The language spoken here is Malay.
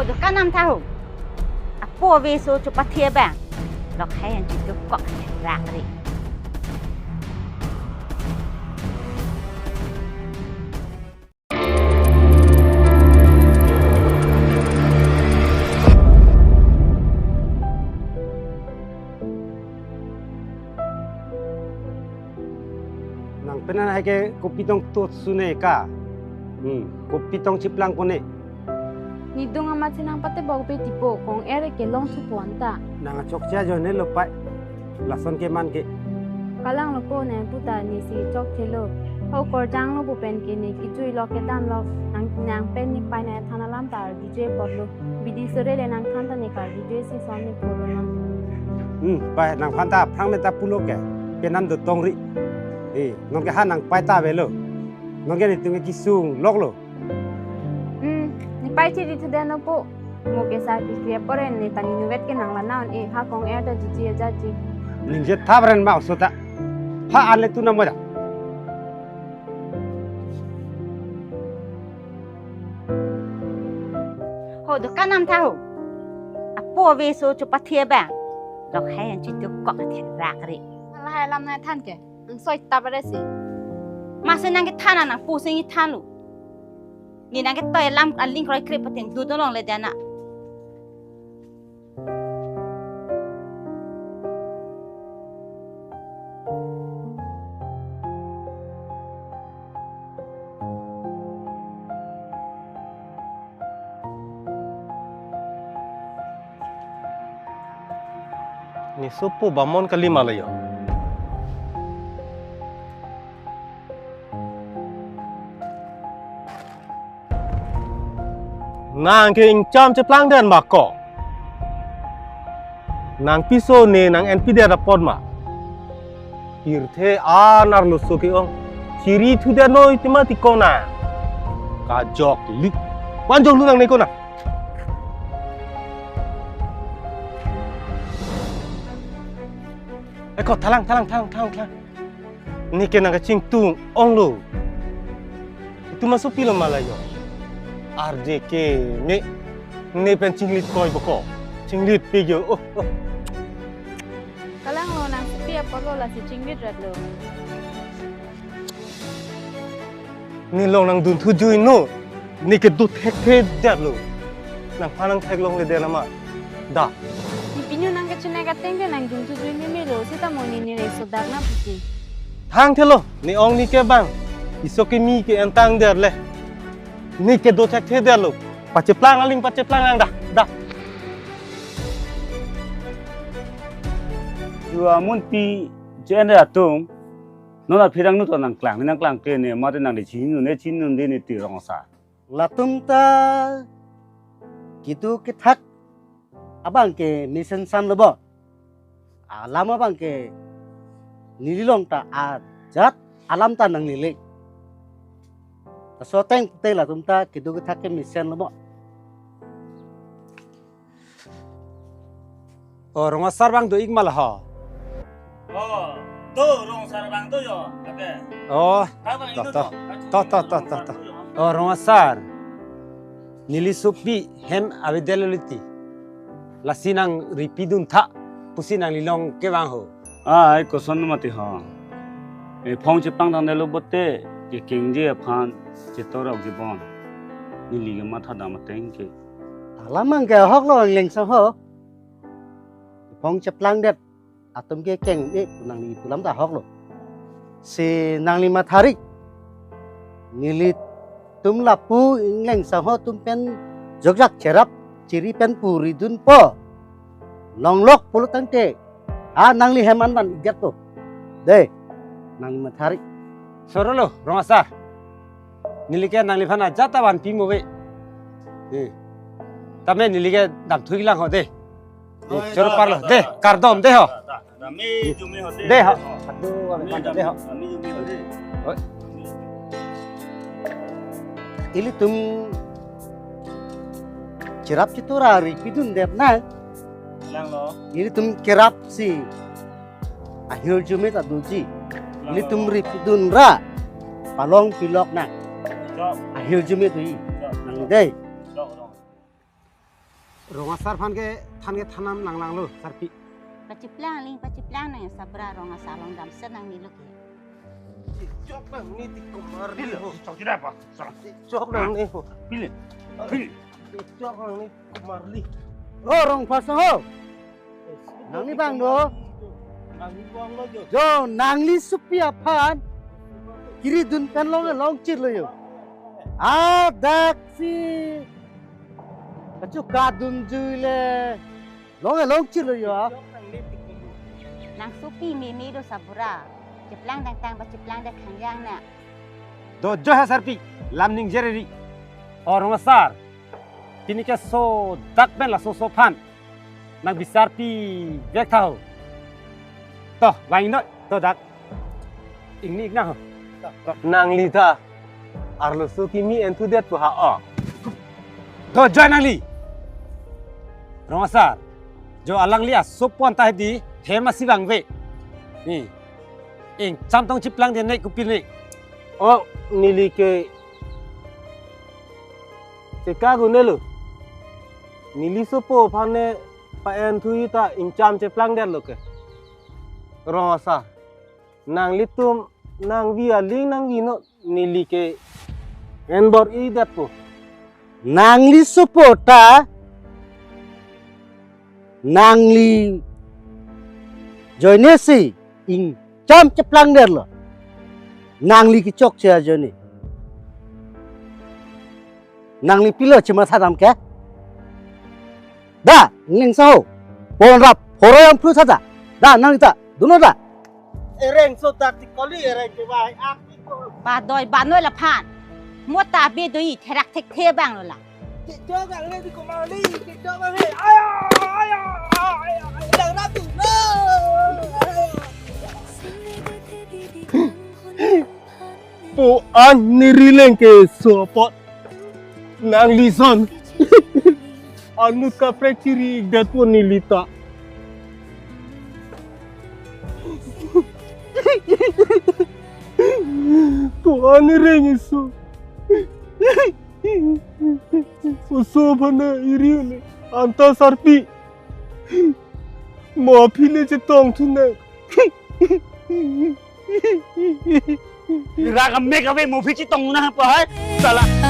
Hồi kan nam tahu. Apa beso cepat dia bang. Lok hai yang cukup kok rak ni. Nang pernah hai ke kopi tong tu sunai ka. Kopi tong ciplang kone. Ni dong amat senang pate bawa pe tipo kong ere ke long tu puanta. Nang chok cia jo ne lopai. Lason ke man ke. Kalang lo ko ne puta ni si chok chelo. Ho kor jang lo bu pen ke ni ki chui lo ke dan lo nang pen ni pai na thana lam tar DJ porlo. Bidi sore le nang thanta ni kar DJ si son ni polo na. Pai nang phanta phrang me ta pulo ke. Ke nan do tong ri. Nong ke ha nang pai ta ve lo. Nong ke ni tu ki sung lok lo. Ni pai chi di tu den po. Mo ke sa bi kre pore ni tani nuvet ke nang la naon ha kong er da DJ ja ji. Ning je tha bren ma so ta. Pha an le tu na mo da. Hồi kan nam tahu. Apa beso cepat dia bang. Lok hai yang cukup kok rak ni. La hai lam na than ke. Ang soi ta ba si. Masa nang ke thana nang pusing i thanu. Ni nang ke toy lam aling kroi krip pateng du dolong le dana. Ni sopo bamon kali malayo. Nang ke ingcam ceplang dan bako. Nang piso ne nang NP dia rapod ma. Irthe anar lo so ke ong. Ciri tu dia no itima tikona. Kajok lik. Wanjong lu nang ne kona. Kau talang. Ni kena kacing tung ong lo. Itu masuk film Malayo. RJK ni pen cinglit koi boko. Cinglit pigyo. Kalang lo nang sepi apa lo la si cingit rat lo. Ni long nang dun tujuh no. Ni ke du tek dat lo. Nang panang tek long le de nama. Da. Ni pinyo nang kecune ka tengke nang dun tu ni me lo sita mo ni re so dar na pusi. Thang thelo ni ong ni ke bang. Iso ke mi ke entang der le. Ni ke do tek der lo. Pace plang aling dah. Dua MUNPI jene atung. Nona pirang nu to nang klang ke ne ma de nang de chin nu de ni ti rong sa. Latung ta gitu ke thak abang ke mission sam lobo alam abang ke nililong ta ajat alam ta nang lili so teng te la tum ta gitu ke thak ke mission lobo Rong asar bang do ikmal ha. Do rong sar bang do yo. Ta. Rong asar. Nili supi hem avideloliti. Lasinang ripidun tha pusinang lilong ke bang ho. Ai ko son mati ha. E phong chipang dang de lo bote ke kingje phan chitorau gi bon. Ni li ga ma tha da ma teng ke. alam ang ke hok lo leng sa ho phong chaplang det atum ke keng e nang li pulam ta hok lo si nang li ma tharik nili tum lapu leng sa ho tum pen jogjak cherap ciri pen puri dun po long lok pulu tangte nang li heman ban igat to de nang li ma tharik Soro lo rong asar. Nili ke nang li phana jata ban pi mo we. Tame nili ke dam thui lang ho de. Choro par lo de kardom de ho. Me ju me ho De ho. Aduh ame pan de ho. Me ju me ho de. ili tum cerap citura ripidun dep na Lang lo. ili tum kerap si akhir jumet aduji ili tum ripidun ra palong pilok na Chop. akhir jumet tu Chop. nang dei Chop. ronga sar phan ke thanam lang lo sarpi paciplang ling paciplang nang sabra rong asalong dam senang ni loke Chok nang ni ti kumar ni ho. Chok tidak apa? Salah. Chok nang ni ho. Pilih. Pilih. Chok nang ni kumar li. Oh rong pasang ho. Nang ni bang do. Nang ni bang lo jo. Jo nang li supia phan. Kiri dun kan long chit lo yo. Dak si. Kacu kadun jule. Long chit lo yo. nang supi mi do sabra ciplang tang paciplang dak khangyang na do jo ha sarpi lam ning jereri or ronga sar kini ke so dak ben la so phan nang bisar pi vek thao to wang no to dak ing ni na ho Nang li ta. Arlo so ki mi entu det pu ha o. to jo nang li ronga sar jo alang lia so pon ta di the ma siwang ve ni ing cham tong chiplang den nei ku pin ni O ni li ke. Se ka gu ne lo. Ni li so po phan ne pa entu ta ing cham che plang det lo ke. Ro sa. Nang li tum nang vi a ling nang vi no ni li ke. En bor I det pu. Nang li supota. Nang li. Joine si ing cham cheplang der lo. Nang li ki chok chia joine. Nang li pilo chima thadam ke. Da ning sao. Pon rap horoyam phu thada. Da nang ta duno da. Ereng so tak ti koli ereng ke bai ak ti ko. ba doi ba noi la phan mua ta be doi therak thek the bang lo la Ti cho gang le ti ko ma li ti cho ma he. Aya aya aya. Dang ra tu no. Po an ni rileng ke so pot. Nang li son. Anu ka prekiri dat pun ni lita. Po an ni reng so. So bana iri ne. Anta sarpi. Mo phile che tong thu ne. Ra ka mek ave mo phi chi tong na pa hai. Salah.